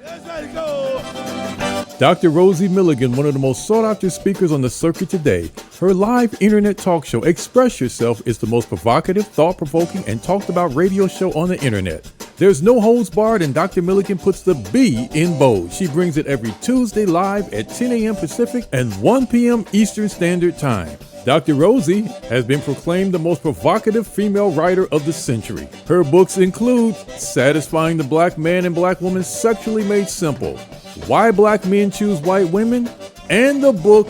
Let's go. Dr. Rosie Milligan, one of the most sought-after speakers on the circuit today. Her live internet talk show, Express Yourself, is the most provocative, thought-provoking, and talked-about radio show on the internet. There's no holds barred, and Dr. Milligan puts the B in bold. She brings it every Tuesday live at 10 a.m. Pacific and 1 p.m. Eastern Standard Time. Dr. Rosie has been proclaimed the most provocative female writer of the century. Her books include Satisfying the Black Man and Black Woman Sexually Made Simple, Why Black Men Choose White Women, and the book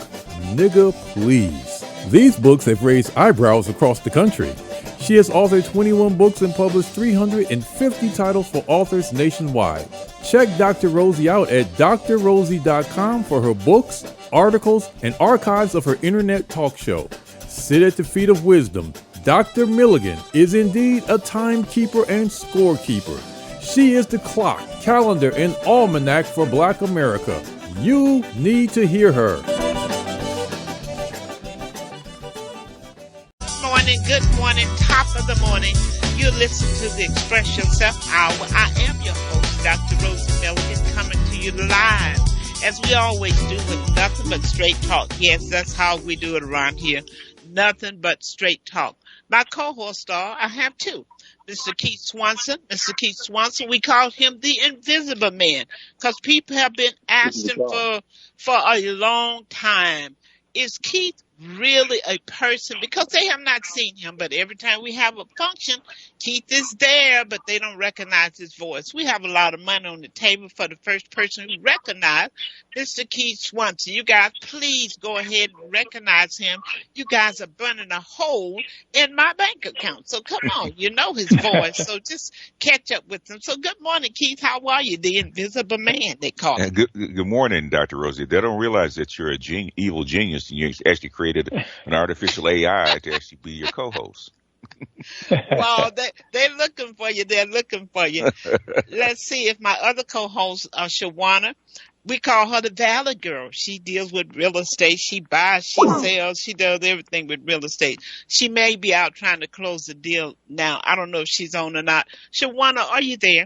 Nigga Please. These books have raised eyebrows across the country. She has authored 21 books and published 350 titles for authors nationwide. Check Dr. Rosie out at drrosie.com for her books, articles, and archives of her internet talk show. Sit at the feet of wisdom. Dr. Milligan is indeed a timekeeper and scorekeeper. She is the clock, calendar, and almanac for Black America. You need to hear her. Good morning, top of the morning. You listen to the Express Yourself Hour. I am your host, Dr. Rosie Milligan, coming to you live, as we always do, with nothing but straight talk. Yes, that's how we do it around here. Nothing but straight talk. My co-host star, I have two. Mr. Keith Swanson. Mr. Keith Swanson, we call him the Invisible Man, because people have been asking for a long time, is Keith really a person? Because they have not seen him, but every time we have a function, Keith is there, but they don't recognize his voice. We have a lot of money on the table for the first person who recognized Mr. Keith Swanson. You guys, please go ahead and recognize him. You guys are burning a hole in my bank account. So come on, you know his voice, so just catch up with him. So good morning, Keith. How are you? The Invisible Man, they call him. Good morning, Dr. Rosie. They don't realize that you're a evil genius, and you actually created an artificial AI to actually be your co-host. Well, they're looking for you. They're looking for you. Let's see if my other co-host, Shawana, we call her the Valley Girl. She deals with real estate. She buys, she sells, she does everything with real estate. She may be out trying to close the deal now. I don't know if she's on or not. Shawana, are you there?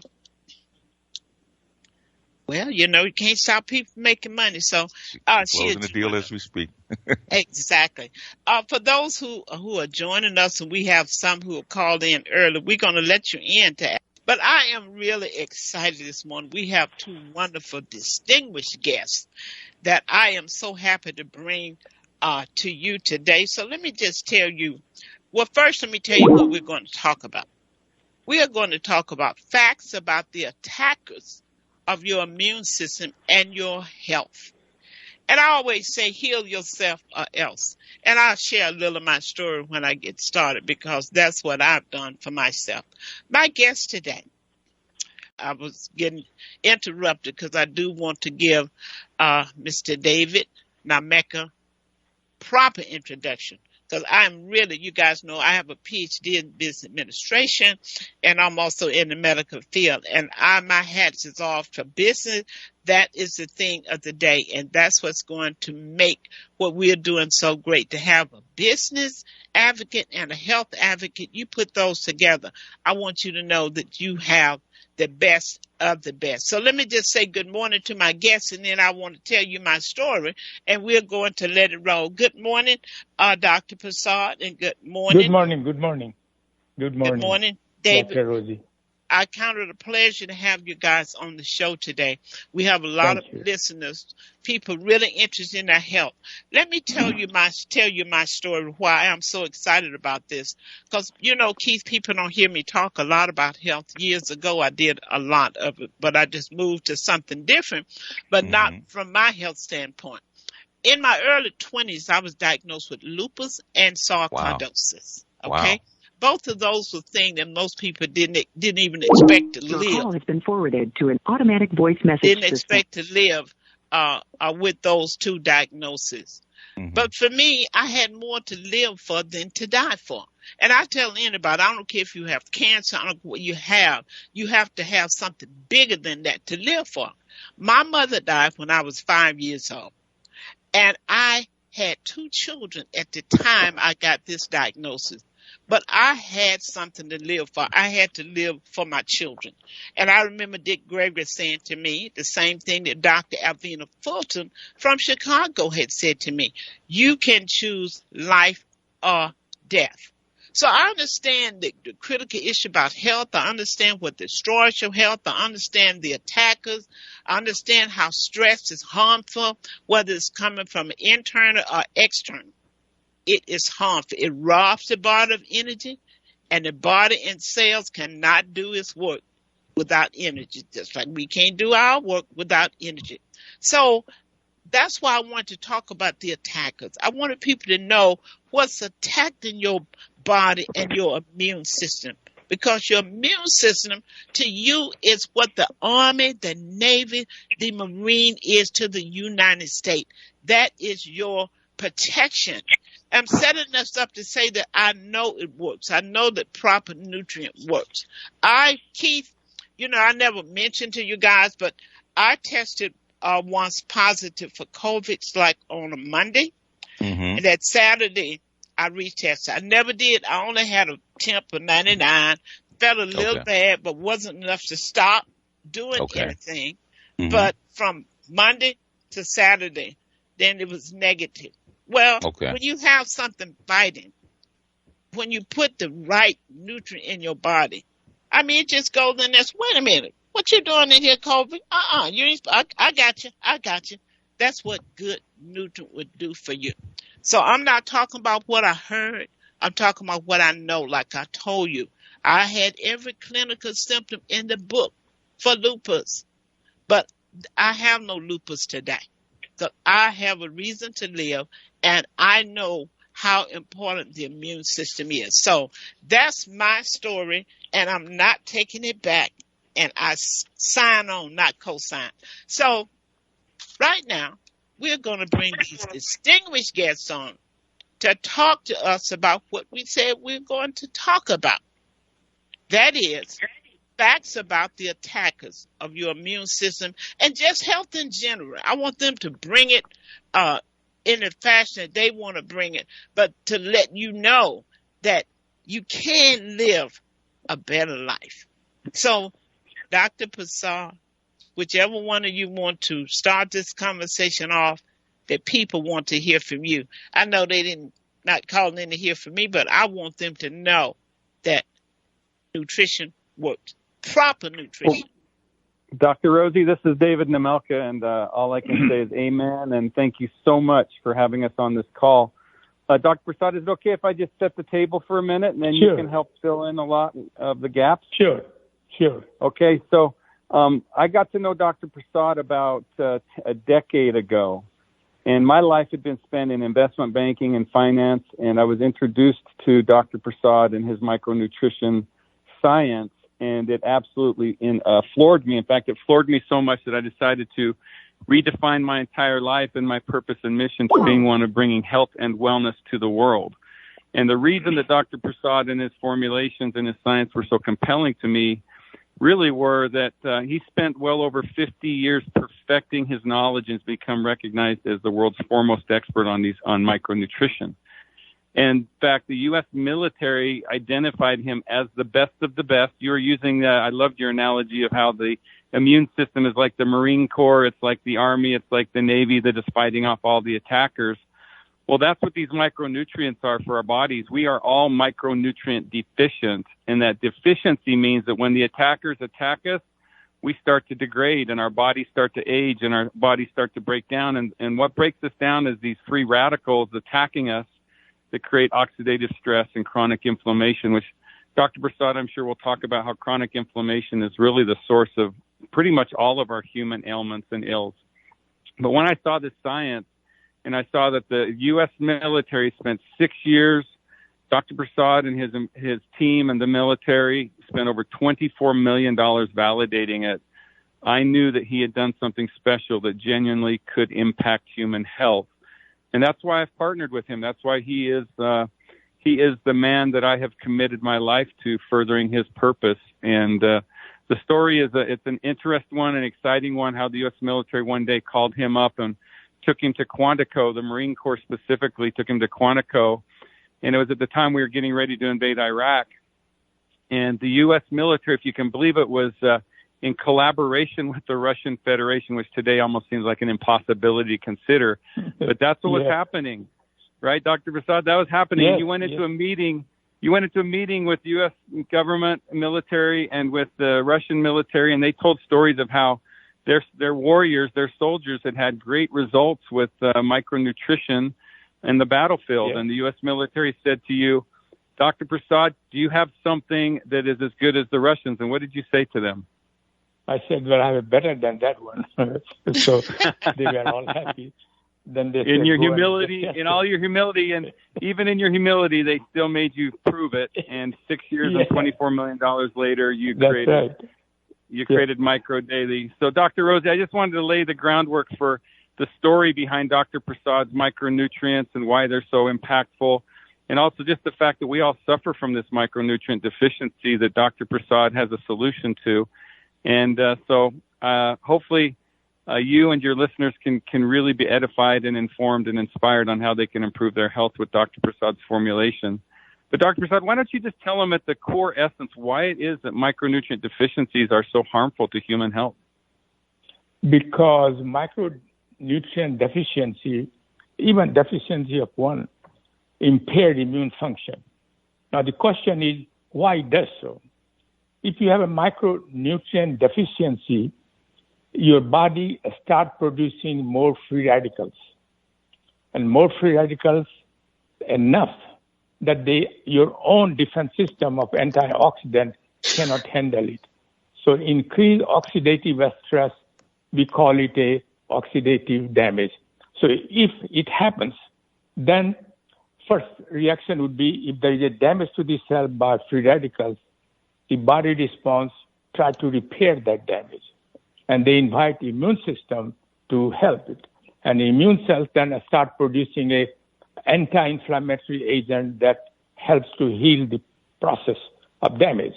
Well, you know, you can't stop people from making money. So closing the deal as we speak. Exactly. For those who are joining us, and we have some who have called in early, we're going to let you in to ask. But I am really excited this morning. We have two wonderful, distinguished guests that I am so happy to bring to you today. So let me just tell you. Well, first, let me tell you what we're going to talk about. We are going to talk about facts about the attackers of your immune system and your health. And I always say, heal yourself or else. And I'll share a little of my story when I get started, because that's what I've done for myself. My guest today, I was getting interrupted because I do want to give Mr. David Nameka proper introduction. Because I'm really, you guys know, I have a PhD in business administration, and I'm also in the medical field. And my hat is off to business. That is the thing of the day. And that's what's going to make what we're doing so great, to have a business advocate and a health advocate. You put those together. I want you to know that you have the best of the best. So let me just say good morning to my guests, and then I want to tell you my story, and we're going to let it roll. Good morning, Dr. Prasad, and good morning. Good morning. Good morning. Good morning. Good morning, David. Dr. Rosie. I count it a pleasure to have you guys on the show today. We have a lot of listeners, people really interested in their health. Let me tell you my story, why I'm so excited about this. Because, you know, Keith, people don't hear me talk a lot about health. Years ago, I did a lot of it, but I just moved to something different, but not from my health standpoint. In my early 20s, I was diagnosed with lupus and sarcoidosis. Wow. Okay. Wow. Both of those were things that most people didn't even expect to live. Your call has been forwarded to an automatic voice message Didn't system. expect to live with those two diagnoses. But for me, I had more to live for than to die for. And I tell anybody, I don't care if you have cancer, I don't care what you have to have something bigger than that to live for. My mother died when I was 5 years old. And I had two children at the time I got this diagnosis. but I had something to live for. I had to live for my children. And I remember Dick Gregory saying to me the same thing that Dr. Alvina Fulton from Chicago had said to me. You can choose life or death. So I understand the critical issue about health. I understand what destroys your health. I understand the attackers. I understand how stress is harmful, whether it's coming from internal or external. It is harmful. It robs the body of energy, and the body and cells cannot do its work without energy, just like we can't do our work without energy. So that's why I want to talk about the attackers. I wanted people to know what's attacking your body and your immune system, because your immune system to you is what the Army, the Navy, the Marine is to the United States. That is your protection. I'm setting us up to say that I know it works. I know that proper nutrient works. Keith, I never mentioned to you guys, but I tested once positive for COVID, like on a Monday. Mm-hmm. And that Saturday, I retested. I never did. I only had a temp of 99. Felt a little bad, but wasn't enough to stop doing anything. Mm-hmm. But from Monday to Saturday, then it was negative. Well, when you have something fighting, when you put the right nutrient in your body, it just goes in there. Wait a minute. What you doing in here, COVID? I got you. That's what good nutrient would do for you. So I'm not talking about what I heard. I'm talking about what I know. Like I told you, I had every clinical symptom in the book for lupus, but I have no lupus today. So I have a reason to live, and I know how important the immune system is. So that's my story, and I'm not taking it back. And I sign on, not co-sign. So right now, we're going to bring these distinguished guests on to talk to us about what we said we're going to talk about. That is facts about the attackers of your immune system and just health in general. I want them to bring it in the fashion that they want to bring it, but to let you know that you can live a better life. So, Dr. Prasad, whichever one of you want to start this conversation off, that people want to hear from you. I know they didn't not calling in to hear from me, but I want them to know that nutrition works. Proper nutrition. Dr. Rosie, this is David Nemelka, and all I can say is amen, and thank you so much for having us on this call. Dr. Prasad, is it okay if I just set the table for a minute, and then you can help fill in a lot of the gaps? Sure. Okay, so I got to know Dr. Prasad about a decade ago, and my life had been spent in investment banking and finance, and I was introduced to Dr. Prasad and his micronutrition science, and it absolutely floored me. In fact, it floored me so much that I decided to redefine my entire life and my purpose and mission to being one of bringing health and wellness to the world. And the reason that Dr. Prasad and his formulations and his science were so compelling to me really were that he spent well over 50 years perfecting his knowledge and has become recognized as the world's foremost expert on micronutrition. In fact, the U.S. military identified him as the best of the best. You were using, I loved your analogy of how the immune system is like the Marine Corps, it's like the Army, it's like the Navy that is fighting off all the attackers. Well, that's what these micronutrients are for our bodies. We are all micronutrient deficient, and that deficiency means that when the attackers attack us, we start to degrade, and our bodies start to age, and our bodies start to break down. And what breaks us down is these free radicals attacking us that create oxidative stress and chronic inflammation, which Dr. Prasad, I'm sure, will talk about how chronic inflammation is really the source of pretty much all of our human ailments and ills. But when I saw this science, and I saw that the U.S. military spent 6 years, Dr. Prasad and his team and the military spent over $24 million validating it, I knew that he had done something special that genuinely could impact human health. And that's why I've partnered with him. That's why he is the man that I have committed my life to, furthering his purpose. And the story it's an interesting one, an exciting one, how the U.S. military one day called him up and took him to Quantico. The Marine Corps specifically took him to Quantico and it was at the time we were getting ready to invade Iraq. And the U.S. military, if you can believe it, was in collaboration with the Russian Federation, which today almost seems like an impossibility to consider. But that's what was happening, right, Dr. Prasad? That was happening. Yes, you went into a meeting. You went into a meeting with U.S. government, military, and with the Russian military, and they told stories of how their warriors, their soldiers, had great results with micronutrition in the battlefield. Yeah. And the U.S. military said to you, Dr. Prasad, do you have something that is as good as the Russians? And what did you say to them? I said, well, I have better than that one. So they were all happy. Then they In said, your "Go and humility, get in it." all your humility, and even in your humility, they still made you prove it. And 6 years and $24 million later, you That's created right. You created Micro Daily. So, Dr. Rosie, I just wanted to lay the groundwork for the story behind Dr. Prasad's micronutrients and why they're so impactful. And also just the fact that we all suffer from this micronutrient deficiency that Dr. Prasad has a solution to. And so hopefully you and your listeners can really be edified and informed and inspired on how they can improve their health with Dr. Prasad's formulation. But Dr. Prasad, why don't you just tell them at the core essence why it is that micronutrient deficiencies are so harmful to human health? Because micronutrient deficiency, even deficiency of one, impaired immune function. Now the question is, why it does so? If you have a micronutrient deficiency, your body starts producing more free radicals. And more free radicals enough that your own defense system of antioxidant cannot handle it. So increased oxidative stress, we call it a oxidative damage. So if it happens, then first reaction would be if there is a damage to the cell by free radicals, the body response try to repair that damage. And they invite the immune system to help it. And the immune cells then start producing a anti-inflammatory agent that helps to heal the process of damage.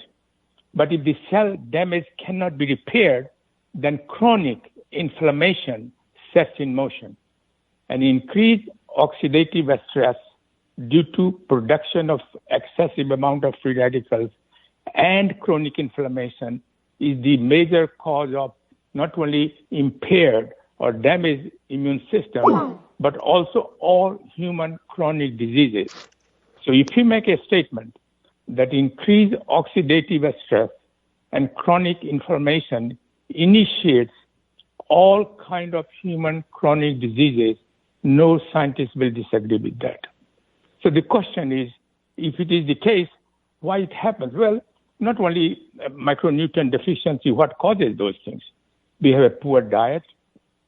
But if the cell damage cannot be repaired, then chronic inflammation sets in motion. And increased oxidative stress due to production of excessive amount of free radicals and chronic inflammation is the major cause of not only impaired or damaged immune system, but also all human chronic diseases. So if you make a statement that increased oxidative stress and chronic inflammation initiates all kind of human chronic diseases, no scientist will disagree with that. So the question is, if it is the case, why it happens? Well, not only micronutrient deficiency, what causes those things? We have a poor diet.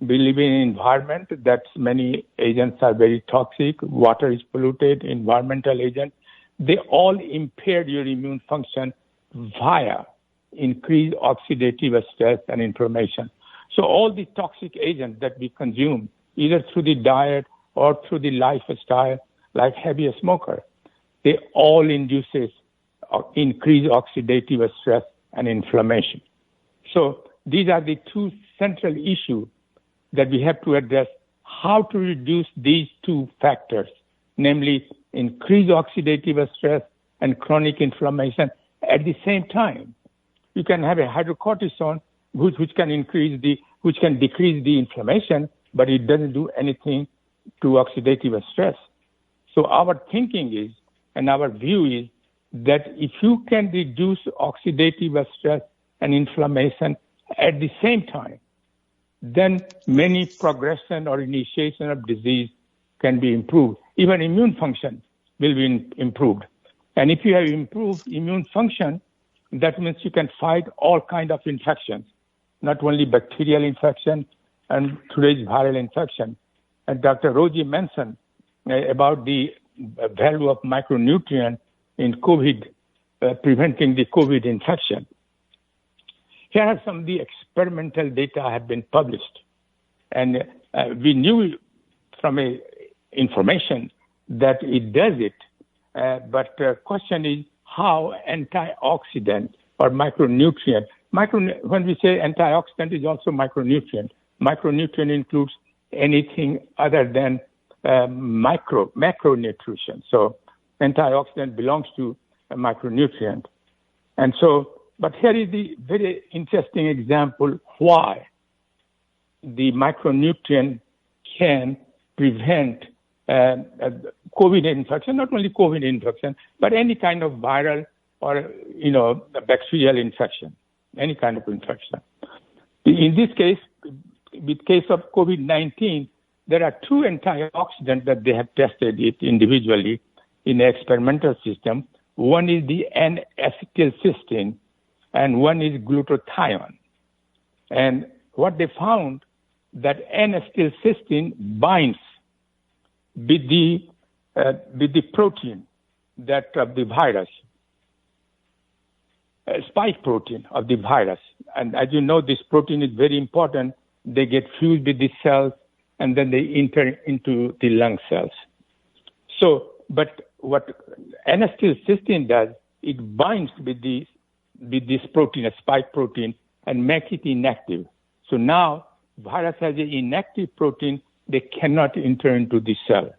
We live in an environment that many agents are very toxic. Water is polluted, environmental agents. They all impair your immune function via increased oxidative stress and inflammation. So all the toxic agents that we consume, either through the diet or through the lifestyle, like heavy smoker, they all induces increased oxidative stress and inflammation. So these are the two central issues that we have to address, how to reduce these two factors, namely increased oxidative stress and chronic inflammation at the same time. You can have a hydrocortisone which can decrease the inflammation, but it doesn't do anything to oxidative stress. So our thinking is, and our view is, that if you can reduce oxidative stress and inflammation at the same time, then many progression or initiation of disease can be improved. Even immune function will be improved. And if you have improved immune function, that means you can fight all kinds of infections, not only bacterial infection and today's viral infection. And Dr. Rosie mentioned about the value of micronutrient in COVID, preventing the COVID infection. Here are some of the experimental data have been published. And we knew from information that it does it. But the question is how antioxidant or micronutrient, when we say antioxidant is also micronutrient. Micronutrient includes anything other than macronutrition. So antioxidant belongs to a micronutrient. And so, but here is the very interesting example why the micronutrient can prevent COVID infection, not only COVID infection, but any kind of viral or, bacterial infection, any kind of infection. In this case, with case of COVID-19, there are two antioxidants that they have tested it individually in an experimental system. One is the N-acetylcysteine and one is glutathione. And what they found that N-acetylcysteine binds with the protein that of the virus, spike protein of the virus. And as you know, this protein is very important. They get fused with the cells and then they enter into the lung cells. So, but what N-acetylcysteine does, it binds with this protein, a spike protein, and makes it inactive. So now virus has an inactive protein, they cannot enter into the cell.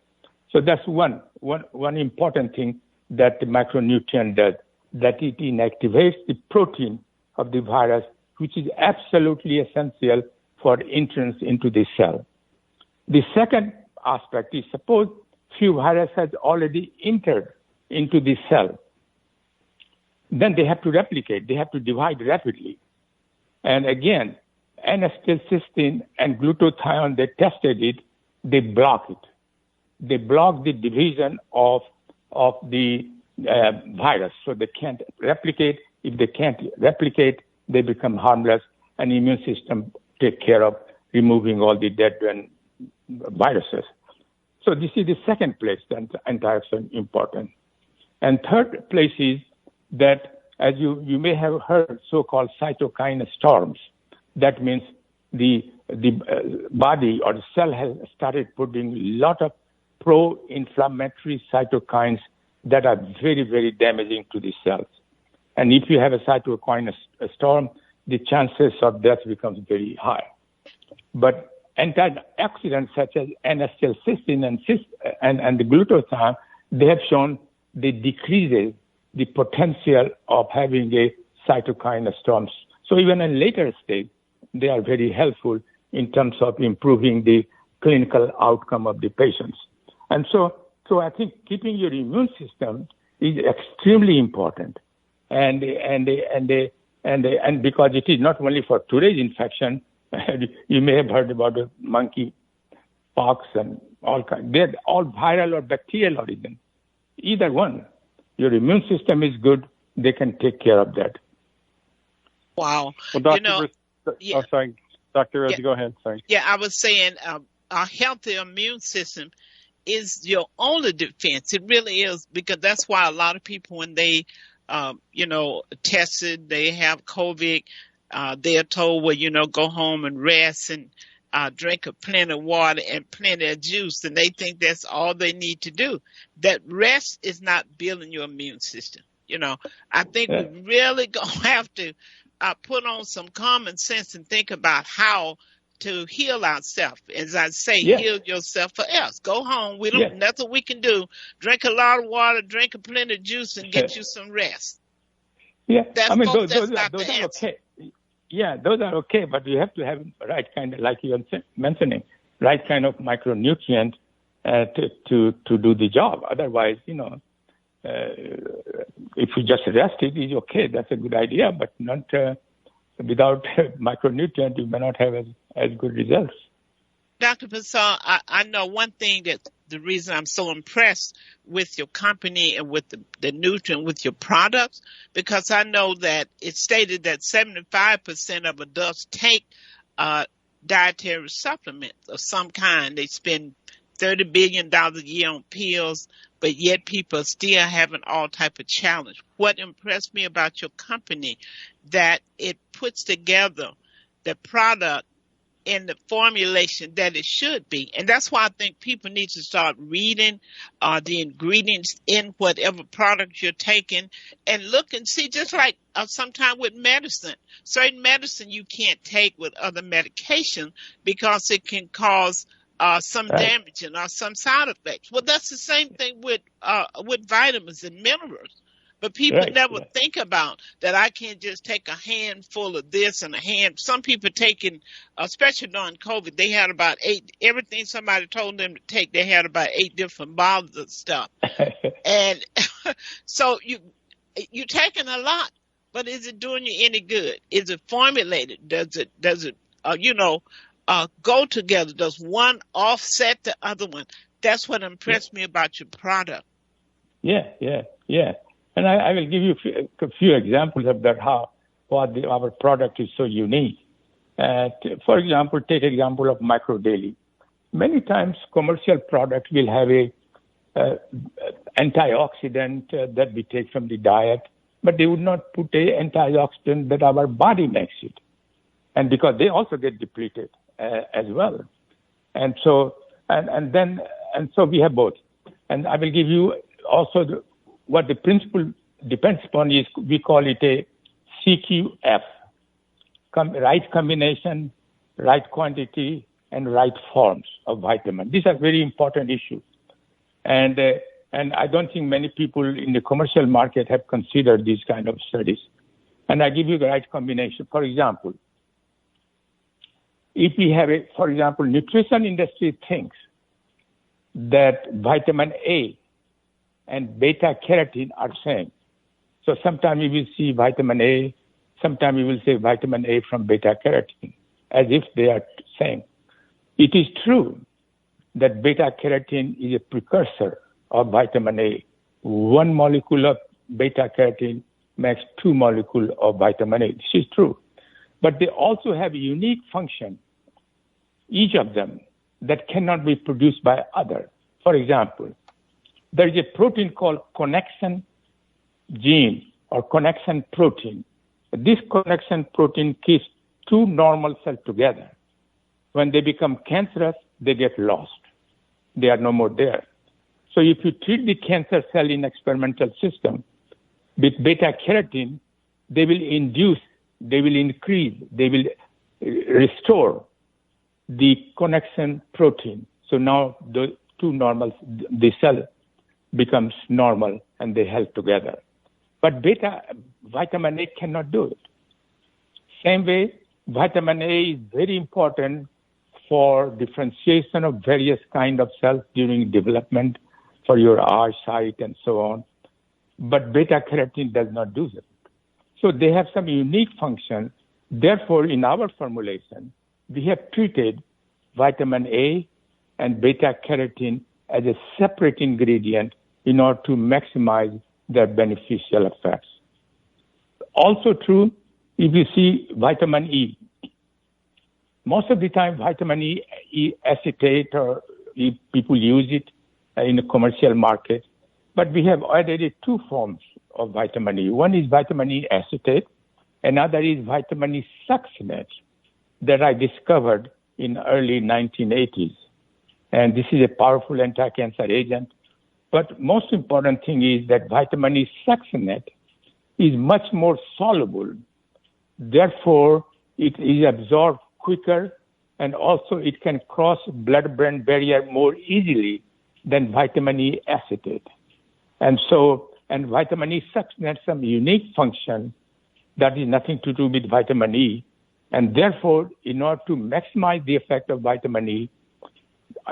So that's one important thing that the micronutrient does, that it inactivates the protein of the virus, which is absolutely essential for entrance into the cell. The second aspect is, suppose few virus has already entered into the cell. Then they have to replicate, they have to divide rapidly. And again, N-acetylcysteine and glutathione, they tested it, they block it. They block the division of the virus, so they can't replicate. If they can't replicate, they become harmless, and the immune system take care of removing all the dead viruses. So this is the second place that antioxidant important. And third place is that, as you may have heard, so-called cytokine storms. That means the body or the cell has started putting a lot of pro-inflammatory cytokines that are very, very damaging to the cells. And if you have a cytokine storm, the chances of death becomes very high. But antioxidants such as N-acetylcysteine and the glutathione, they have shown they decreases the potential of having a cytokine storms. So even in later stage, they are very helpful in terms of improving the clinical outcome of the patients. And so I think keeping your immune system is extremely important. And because it is not only for today's infection, you may have heard about the monkey pox and all kinds. They're all viral or bacterial origin. Either one. Your immune system is good, they can take care of that. Wow. Well, Dr. Sorry. Dr. Rosie, go ahead. Sorry. Yeah, I was saying a healthy immune system is your only defense. It really is, because that's why a lot of people, when they, tested, they have COVID, they are told, well, go home and rest and drink a plenty of water and plenty of juice, and they think that's all they need to do. That rest is not building your immune system. I think we really gonna have to put on some common sense and think about how to heal ourselves. As I say, heal yourself for us. Go home. We don't nothing we can do. Drink a lot of water, drink a plenty of juice, and get you some rest. Yeah, those are okay. Yeah, those are okay, but you have to have right kind of, like you are mentioning, right kind of micronutrient to do the job. Otherwise, if you just rest it is okay. That's a good idea, but not without micronutrient, you may not have as good results. Dr. Prasad, I know one thing that the reason I'm so impressed with your company and with the nutrient, with your products, because I know that it's stated that 75% of adults take dietary supplements of some kind. They spend $30 billion a year on pills, but yet people are still having all type of challenge. What impressed me about your company, that it puts together the product in the formulation that it should be. And that's why I think people need to start reading the ingredients in whatever product you're taking and look and see, just like sometimes with medicine. Certain medicine you can't take with other medication because it can cause some Right. damaging or some side effects. Well, that's the same thing with vitamins and minerals. But people Right. never Yeah. think about that. I can't just take a handful of this and a hand. Some people taking, especially during COVID, they had about 8. Everything somebody told them to take, they had about 8 different bottles of stuff. And so you taking a lot, but is it doing you any good? Is it formulated? Does it go together? Does one offset the other one? That's what impressed me about your product. Yeah. And I will give you a few examples of that, our product is so unique. For example, take example of Micro Daily. Many times commercial product will have a antioxidant that we take from the diet, but they would not put a antioxidant that our body makes it. And because they also get depleted as well. And so we have both. And I will give you also what the principle depends upon is we call it a CQF, right combination, right quantity, and right forms of vitamin. These are very important issues. And I don't think many people in the commercial market have considered these kind of studies. And I give you the right combination. For example, if we have for example, nutrition industry thinks that vitamin A and beta carotene are same. So sometimes we will see vitamin A, sometimes we will say vitamin A from beta carotene, as if they are same. It is true that beta carotene is a precursor of vitamin A. One molecule of beta carotene makes 2 molecules of vitamin A. This is true. But they also have a unique function, each of them, that cannot be produced by other. For example, there is a protein called connection gene or connection protein. This connection protein keeps 2 normal cells together. When they become cancerous, they get lost. They are no more there. So if you treat the cancer cell in experimental system with beta carotene, they will increase, they will restore the connection protein. So now the 2 normals, the cell becomes normal and they help together. But vitamin A cannot do it. Same way, vitamin A is very important for differentiation of various kind of cells during development for your eyesight and so on. But beta carotene does not do that. So they have some unique function. Therefore, in our formulation, we have treated vitamin A and beta carotene as a separate ingredient in order to maximize their beneficial effects. Also true, if you see vitamin E, most of the time vitamin E acetate or people use it in the commercial market, but we have added 2 forms of vitamin E. One is vitamin E acetate, another is vitamin E succinate that I discovered in early 1980s. And this is a powerful anti-cancer agent. But most important thing is that vitamin E succinate is much more soluble. Therefore, it is absorbed quicker, and also it can cross blood-brain barrier more easily than vitamin E acetate. And vitamin E succinate has some unique function that is nothing to do with vitamin E. And therefore, in order to maximize the effect of vitamin E,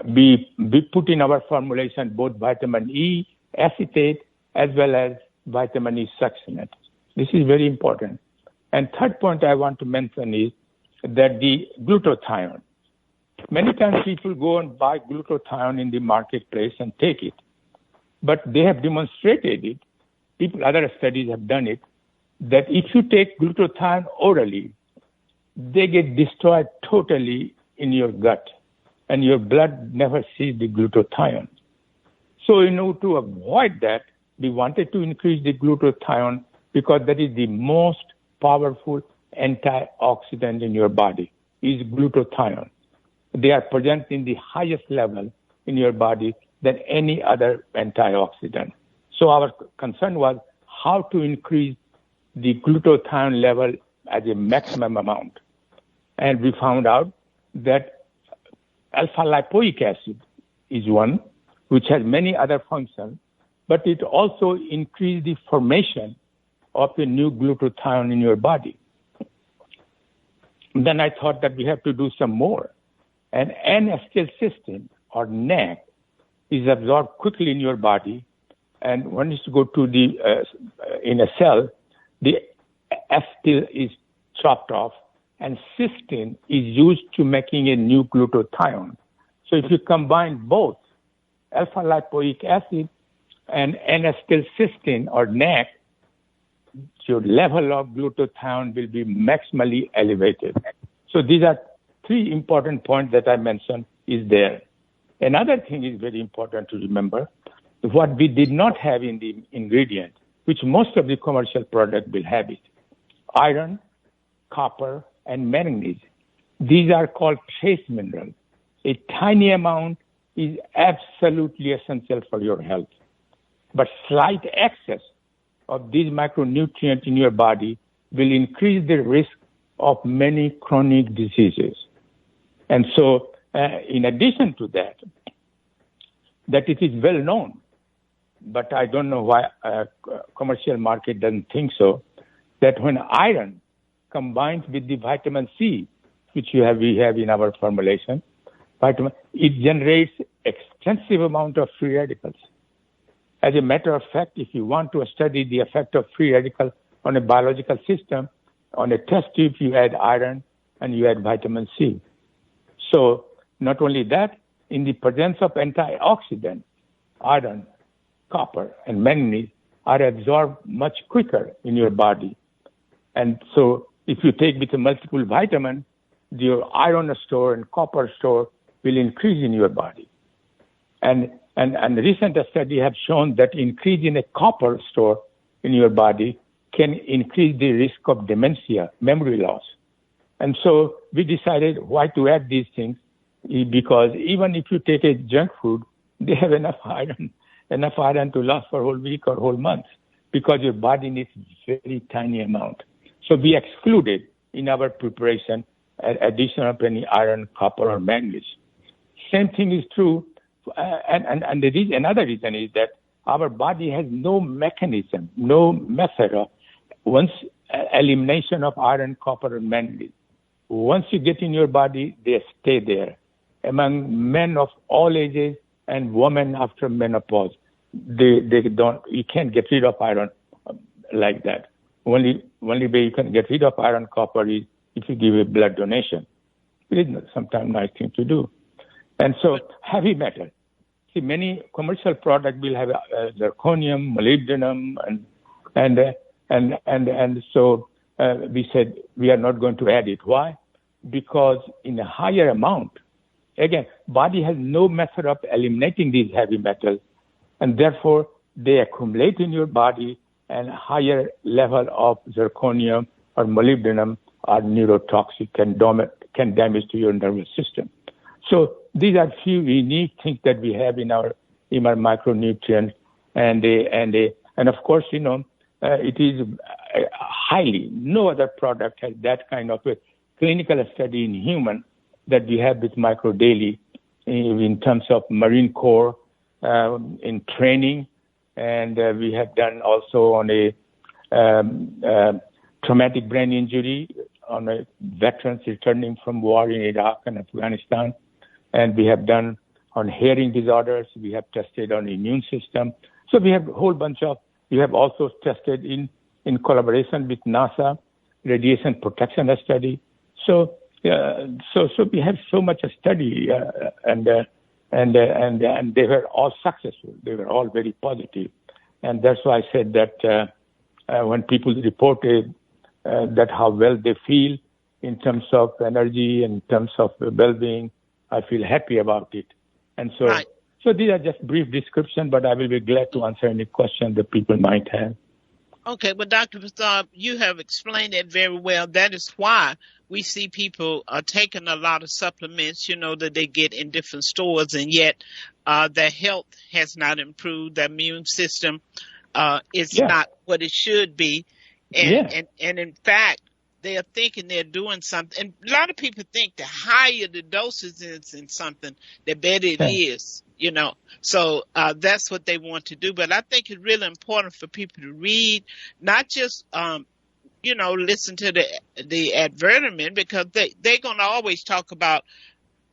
we put in our formulation both vitamin E acetate as well as vitamin E succinate. This is very important. And third point I want to mention is that the glutathione. Many times people go and buy glutathione in the marketplace and take it. But they have demonstrated it, other studies have done it, that if you take glutathione orally, they get destroyed totally in your gut, and your blood never sees the glutathione. So in order to avoid that, we wanted to increase the glutathione because that is the most powerful antioxidant in your body, is glutathione. They are present in the highest level in your body than any other antioxidant. So our concern was how to increase the glutathione level as a maximum amount. And we found out that alpha lipoic acid is one, which has many other functions, but it also increases the formation of the new glutathione in your body. Then I thought that we have to do some more. And N-acetylcysteine, or NAC, is absorbed quickly in your body. And when it go to in a cell, the acetyl is chopped off, and cysteine is used to making a new glutathione. So if you combine both alpha lipoic acid and N-acetylcysteine, or NAC, your level of glutathione will be maximally elevated. So these are three important points that I mentioned is there. Another thing is very important to remember. What we did not have in the ingredient, which most of the commercial product will have it, iron, copper, and manganese. These are called trace minerals. A tiny amount is absolutely essential for your health. But slight excess of these micronutrients in your body will increase the risk of many chronic diseases. And so, in addition to that it is well known, but I don't know why commercial market doesn't think so, that when iron combines with the vitamin C, which we have in our formulation, it generates extensive amount of free radicals. As a matter of fact, if you want to study the effect of free radicals on a biological system, on a test tube, you add iron and you add vitamin C. So not only that, in the presence of antioxidants, iron, copper, and manganese are absorbed much quicker in your body. And so if you take with a multiple vitamin, your iron store and copper store will increase in your body. And recent studies have shown that increase in a copper store in your body can increase the risk of dementia, memory loss. And so we decided why to add these things, because even if you take a junk food, they have enough iron to last for a whole week or whole month, because your body needs very tiny amount. So we excluded in our preparation addition of any iron, copper, or manganese. Same thing is true, and another reason is that our body has no mechanism, no method of once elimination of iron, copper, and manganese. Once you get in your body, they stay there. Among men of all ages and women after menopause, they don't. You can't get rid of iron like that. Only way you can get rid of iron, copper is if you give a blood donation. It is sometimes nice thing to do. And so heavy metal. See, many commercial products will have zirconium, molybdenum, and so we said we are not going to add it. Why? Because in a higher amount, again, body has no method of eliminating these heavy metals, and therefore they accumulate in your body, and higher level of zirconium or molybdenum are neurotoxic, can damage to your nervous system. So these are few unique things that we have in our micronutrients, and of course, it is highly, no other product has that kind of a clinical study in human that we have with Micro Daily in terms of Marine Corps in training, and we have done also on a traumatic brain injury on a veterans returning from war in Iraq and Afghanistan, and we have done on hearing disorders. We have tested on immune system. So we have a whole bunch of. We have also tested in collaboration with NASA radiation protection study. So we have so much study, and they were all successful. They were all very positive, and that's why I said that when people reported that how well they feel in terms of energy, in terms of well-being, I feel happy about it. And so, right. So these are just brief description, but I will be glad to answer any question that people might have. Okay, well, Dr. Prasad, you have explained it very well. That is why we see people taking a lot of supplements, that they get in different stores, and yet their health has not improved. Their immune system is not what it should be. And in fact, they are thinking they're doing something. And a lot of people think the higher the doses is in something, the better it is, you know. So that's what they want to do. But I think it's really important for people to read, not just you know, listen to the advertisement, because they're going to always talk about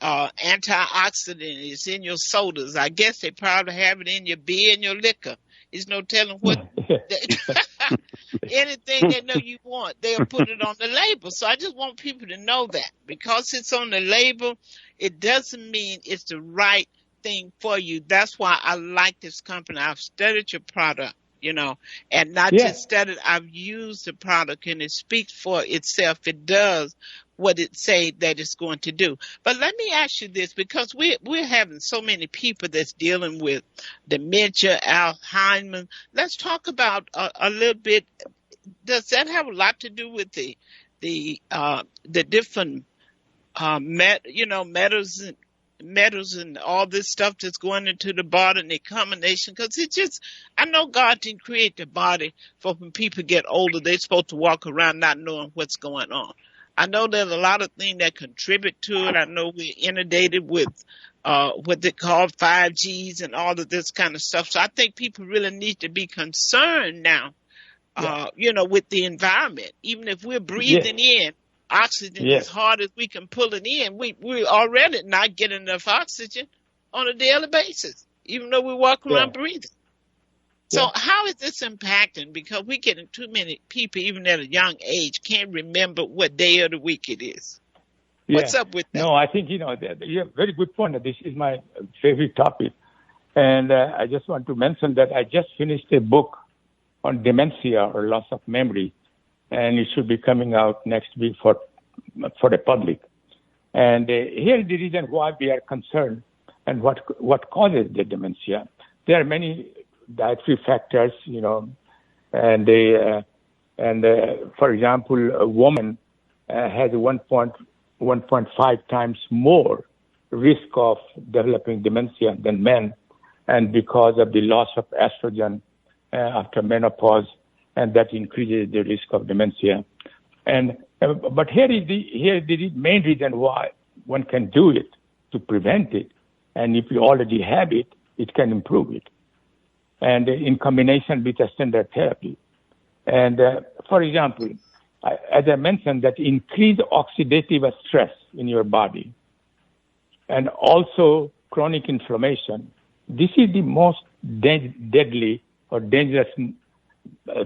antioxidant is in your sodas. I guess they probably have it in your beer and your liquor. There's no telling what anything they know you want, they'll put it on the label. So I just want people to know that because it's on the label, it doesn't mean it's the right thing for you. That's why I like this company. I've studied your product, you know, and not just studied, I've used the product, and it speaks for itself. It does what it say that it's going to do. But let me ask you this, because we're having so many people that's dealing with dementia, Alzheimer's. Let's talk about a little bit. Does that have a lot to do with the different metals and all this stuff that's going into the body and the combination? Because it's just, I know God didn't create the body for when people get older, they're supposed to walk around not knowing what's going on. I know there's a lot of things that contribute to it. I know we're inundated with what they call 5Gs and all of this kind of stuff. So I think people really need to be concerned now, you know, with the environment. Even if we're breathing in oxygen as hard as we can pull it in, we're already not getting enough oxygen on a daily basis, even though we walk around breathing. So how is this impacting? Because we're getting too many people, even at a young age, can't remember what day of the week it is. What's up with that? No, I think, you know, you have a very good point. This is my favorite topic. And I just want to mention that I just finished a book on dementia or loss of memory, and it should be coming out next week for the public. And here's the reason why we are concerned and what causes the dementia. There are many dietary factors, you know, and for example, a woman has 1.5 times more risk of developing dementia than men, and because of the loss of estrogen after menopause, and that increases the risk of dementia. And but here is the main reason why one can do it, to prevent it, and if you already have it, it can improve it, and in combination with a standard therapy. And for example, as I mentioned, that increased oxidative stress in your body, and also chronic inflammation. This is the most deadly or dangerous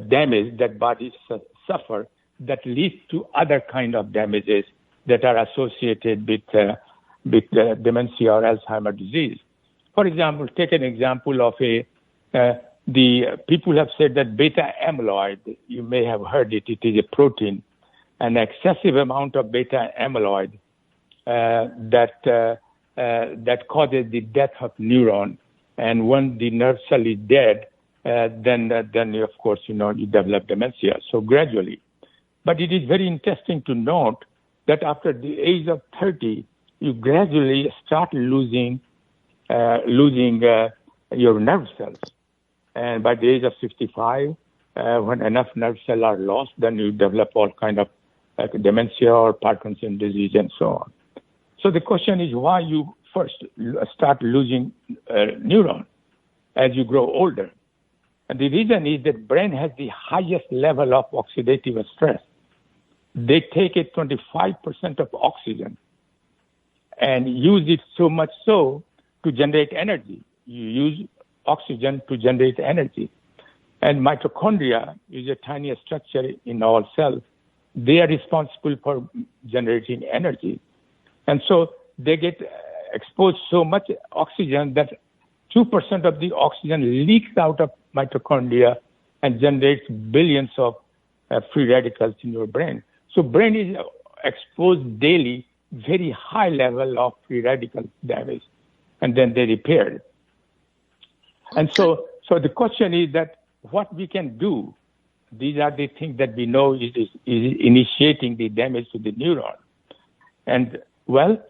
damage that bodies suffer, that leads to other kind of damages that are associated with dementia or Alzheimer's disease. For example, take an example of the people have said that beta amyloid, you may have heard it, it is a protein, an excessive amount of beta amyloid that causes the death of neuron. And when the nerve cell is dead, then of course, you know, you develop dementia. So gradually. But it is very interesting to note that after the age of 30, you gradually start losing your nerve cells. And by the age of 65, when enough nerve cells are lost, then you develop all kind of dementia or Parkinson's disease and so on. So the question is why you first start losing neuron as you grow older. And the reason is that brain has the highest level of oxidative stress. They take 25% of oxygen and use it so much so to generate energy. You use oxygen to generate energy. And mitochondria is a tiny structure in all cells. They are responsible for generating energy. And so they get exposed so much oxygen that 2% of the oxygen leaks out of mitochondria and generates billions of free radicals in your brain. So brain is exposed daily, very high level of free radical damage, and then they repair it. And so the question is that what we can do, these are the things that we know is initiating the damage to the neuron. And well,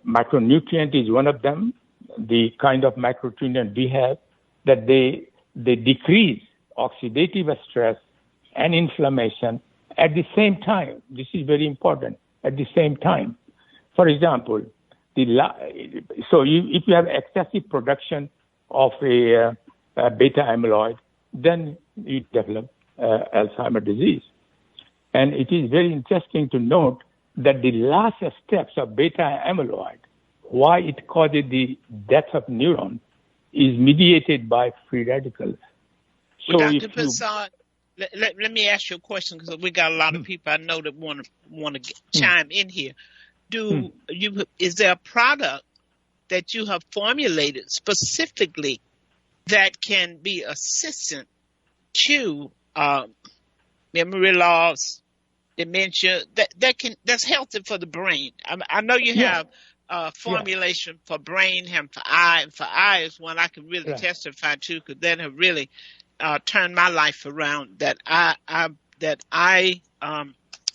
micronutrient is one of them. The kind of micronutrient we have, that they decrease oxidative stress and inflammation at the same time, this is very important, at the same time, for example, if you have excessive production of a beta amyloid, then you develop Alzheimer's disease. And it is very interesting to note that the last steps of beta amyloid, why it causes the death of neurons, is mediated by free radicals. So Dr. Prasad, let me ask you a question, because we got a lot of people I know that want to chime in here. Is there a product that you have formulated specifically that can be assistant to memory loss, dementia, that's healthy for the brain? I know you have formulation for brain and for eye, and for eye is one I can really testify to, because that have really turned my life around. That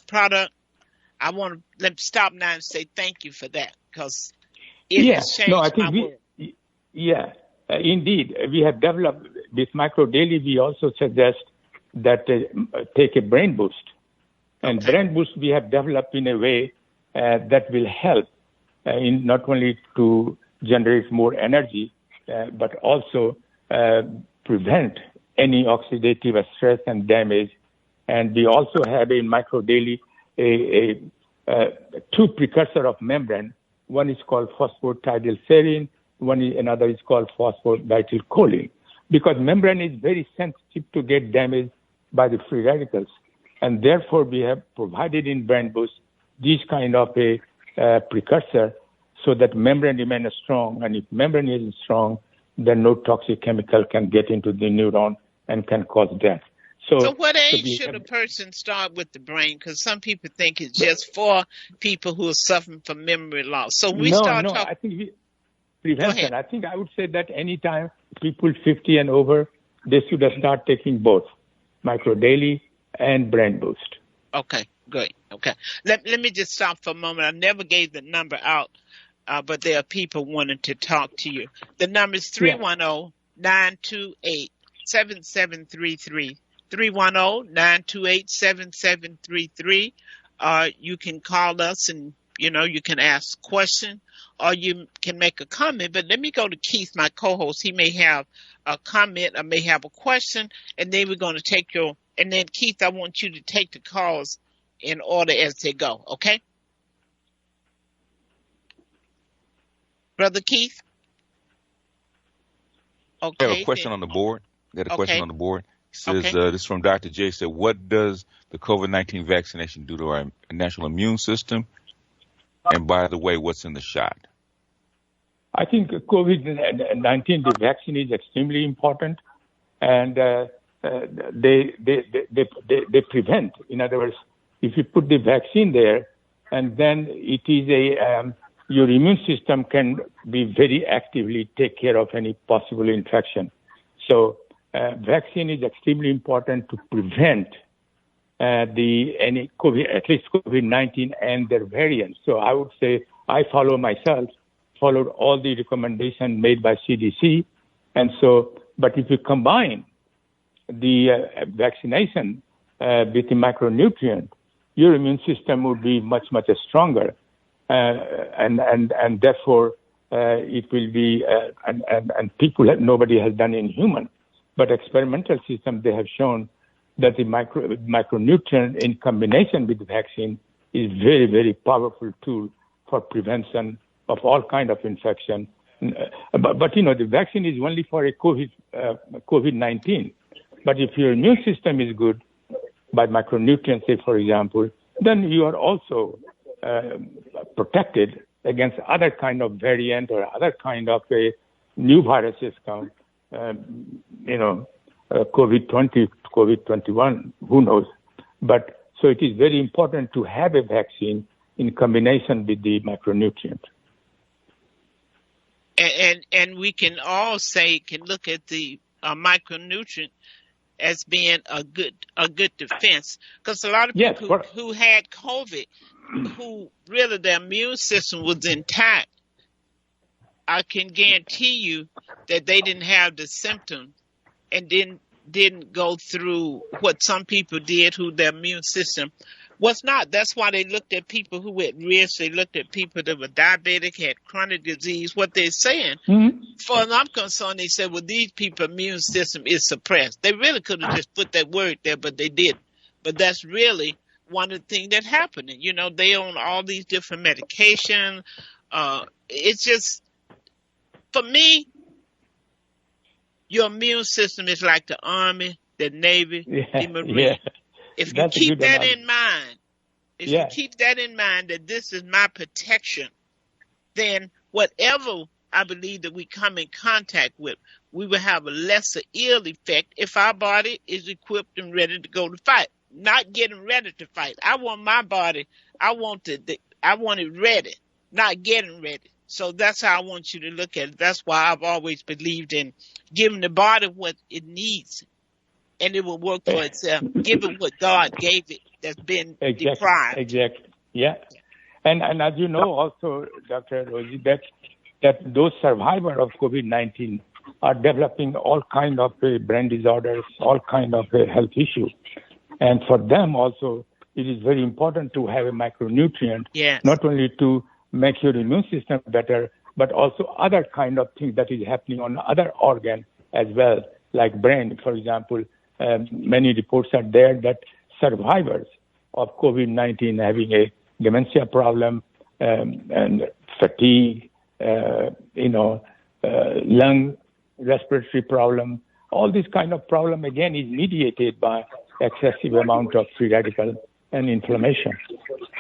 product, I want to let me stop now and say thank you for that, because it has changed my world. Indeed, we have developed with Micro Daily. We also suggest that take a brain boost, and brain boost we have developed in a way that will help in not only to generate more energy, but also prevent any oxidative stress and damage. And we also have in Micro Daily two precursor of membrane. One is called phosphatidylserine. Another is called phosphatidylcholine. Because membrane is very sensitive to get damaged by the free radicals, and therefore we have provided in brain boost this kind of a precursor, so that membrane remains strong. And if membrane is strong, then no toxic chemical can get into the neuron and can cause death. So what age should a person start with the brain? Because some people think it's just for people who are suffering from memory loss. So I think prevention. I think I would say that anytime people 50 and over, they should start taking both Micro Daily and brain boost. Okay, good. Okay. Let me just stop for a moment. I never gave the number out, but there are people wanting to talk to you. The number is 310-928-7733. 310-928-7733. You can call us and, you can ask a question or you can make a comment. But let me go to Keith, my co-host. He may have a comment or may have a question, and then we're going to take and then Keith, I want you to take the calls in order as they go, okay? Brother Keith? Okay. I have a question on the board. Got a question on the board. It says, this is from Dr. J. Said, what does the COVID-19 vaccination do to our national immune system? And by the way, what's in the shot? I think COVID-19, the vaccine is extremely important, and they prevent. In other words, if you put the vaccine there, and then it is your immune system can be very actively take care of any possible infection. So vaccine is extremely important to prevent any COVID, at least COVID-19 and their variants. So I would say I followed all the recommendations made by CDC. And so, but if you combine the vaccination with the micronutrient, your immune system would be much, much stronger. And therefore, it will be, and nobody has done in human, but experimental systems, they have shown that the micronutrient in combination with the vaccine is very, very powerful tool for prevention of all kind of infection. But the vaccine is only for a COVID-19. But if your immune system is good by micronutrients, say, for example, then you are also protected against other kind of variant or other kind of new viruses come, COVID-20, COVID-21, who knows. But so it is very important to have a vaccine in combination with the micronutrient. And we can all can look at the micronutrient as being a good defense, because a lot of people who had COVID, who really their immune system was intact, I can guarantee you that they didn't have the symptoms, and then didn't go through what some people did, who their immune system was not. That's why they looked at people who were at risk. They looked at people that were diabetic, had chronic disease. What they're saying, for I'm concerned, they said, well, these people's immune system is suppressed. They really could have just put that word there, but they didn't. But that's really one of the things that happened. You know, they own all these different medications. It's just, for me, your immune system is like the Army, the Navy, the Marine. If you keep that in mind, you keep that in mind, that this is my protection, then whatever I believe that we come in contact with, we will have a lesser ill effect if our body is equipped and ready to go to fight. Not getting ready to fight. I want my body, I want it ready, not getting ready. So that's how I want you to look at it. That's why I've always believed in giving the body what it needs, and it will work for itself. Give it what God gave it that's been deprived. Exactly. Yeah. And as you know also, Dr. Rosie, that those survivors of COVID-19 are developing all kind of brain disorders, all kind of health issues. And for them also, it is very important to have a micronutrient, not only to make your immune system better, but also other kind of things that is happening on other organs as well, like brain, for example. Many reports are there that survivors of COVID-19 having a dementia problem and fatigue, lung respiratory problem, all this kind of problem again is mediated by excessive amount of free radical and inflammation.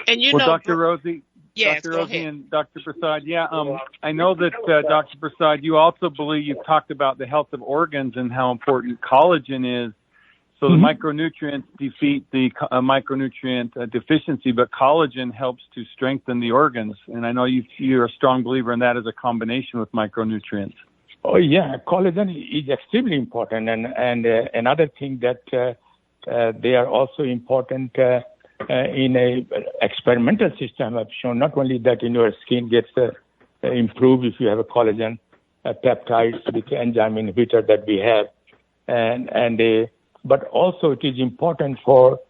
And Dr. Rosie, yes, Dr. Rosie and Dr. Prasad, I know that Dr. Prasad, you also believe, you've talked about the health of organs and how important collagen is. So the micronutrients defeat the micronutrient deficiency, but collagen helps to strengthen the organs. And I know you're a strong believer in that as a combination with micronutrients. Oh, yeah. Collagen is extremely important. And another thing that they are also important in a experimental system have shown not only that in your skin gets improved if you have a collagen peptides with enzyme inhibitor that we have, but also it is important so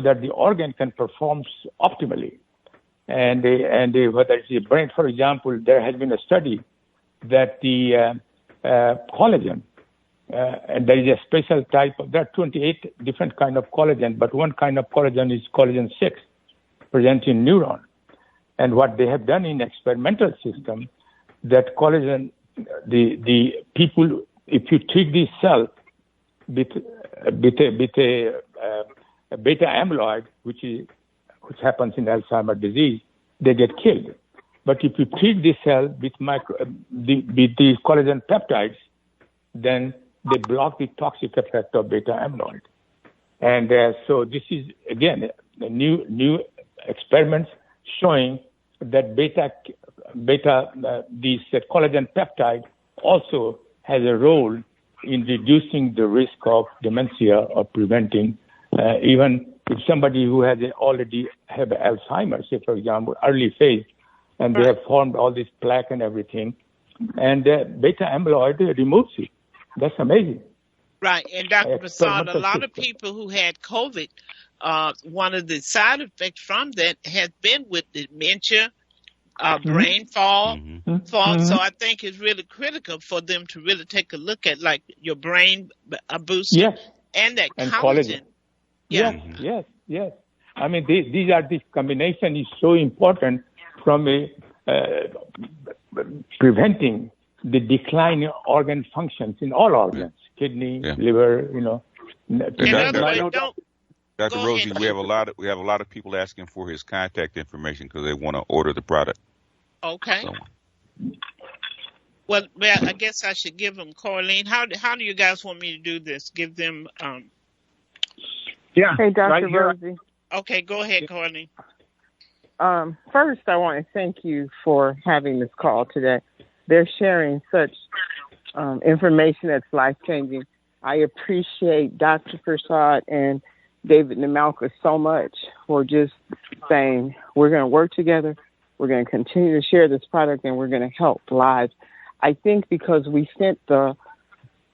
that the organ can perform optimally. And whether it's the brain, for example, there has been a study that the collagen, and there is a special type of, there are 28 different kind of collagen, but one kind of collagen is collagen 6, present in neuron. And what they have done in experimental system, that collagen, the people, if you treat this cell with a beta amyloid, which happens in Alzheimer's disease, they get killed. But if you treat this cell with the collagen peptides, then they block the toxic effect of beta amyloid. And so this is, again, a new experiments showing that these collagen peptide also has a role in reducing the risk of dementia or preventing, even if somebody who has already have Alzheimer's, say, for example, early phase, and they have formed all this plaque and everything, and beta amyloid removes it. That's amazing. Right. And Dr. Prasad, a lot of people who had COVID, one of the side effects from that has been with dementia, brain fall. So I think it's really critical for them to really take a look at like your brain booster and that collagen. Yes. I mean, this combination is so important from preventing the decline in organ functions in all organs, kidney, liver, Dr. Rosie, we have a lot of people asking for his contact information because they want to order the product. Okay. So. Well, I guess I should give them, Corleen. How do you guys want me to do this? Give them. Hey, Dr. Rosie. Okay, go ahead, Corleen. First, I want to thank you for having this call today. They're sharing such information that's life-changing. I appreciate Dr. Prasad and David Namalka so much for just saying we're going to work together, we're going to continue to share this product, and we're going to help lives. I think because we sent the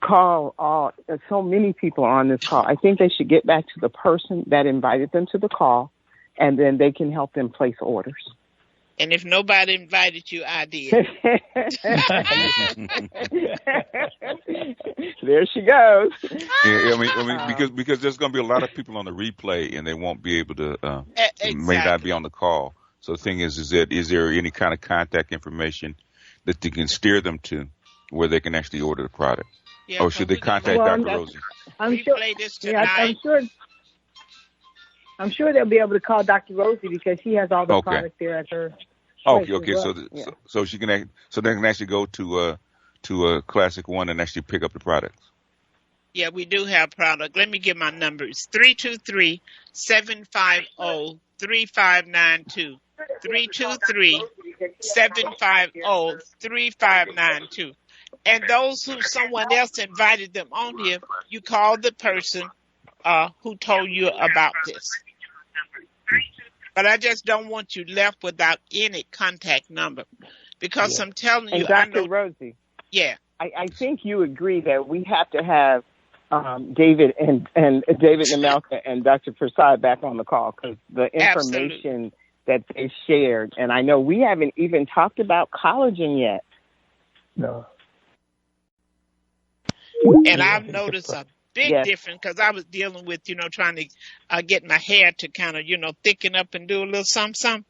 call all, so many people are on this call. I think they should get back to the person that invited them to the call, and then they can help them place orders. And if nobody invited you, I did. There she goes. Yeah, I mean, because there's going to be a lot of people on the replay, and they won't be able to, Exactly. may not be on the call. So the thing is there any kind of contact information that you can steer them to where they can actually order the product? Yeah, Or should they contact Dr. Rosie? I'm sure. This Yeah, I'm sure they'll be able to call Dr. Rosie because she has all the products there at her. Okay. Well. So she can so they can actually go to Classic One and actually pick up the products. Yeah, we do have product. Let me give my numbers: 323-750-3592. 323-750-3592. And those who someone else invited them on here, you call the person who told you about this. But I just don't want you left without any contact number, because I'm telling you, and Dr. Rosie. Yeah, I think you agree that we have to have David and David Namelka and Dr. Prasad back on the call, because the information that they shared, and I know we haven't even talked about collagen yet. No. And I've noticed a big difference, because I was dealing with, trying to get my hair to kind of, thicken up and do a little something.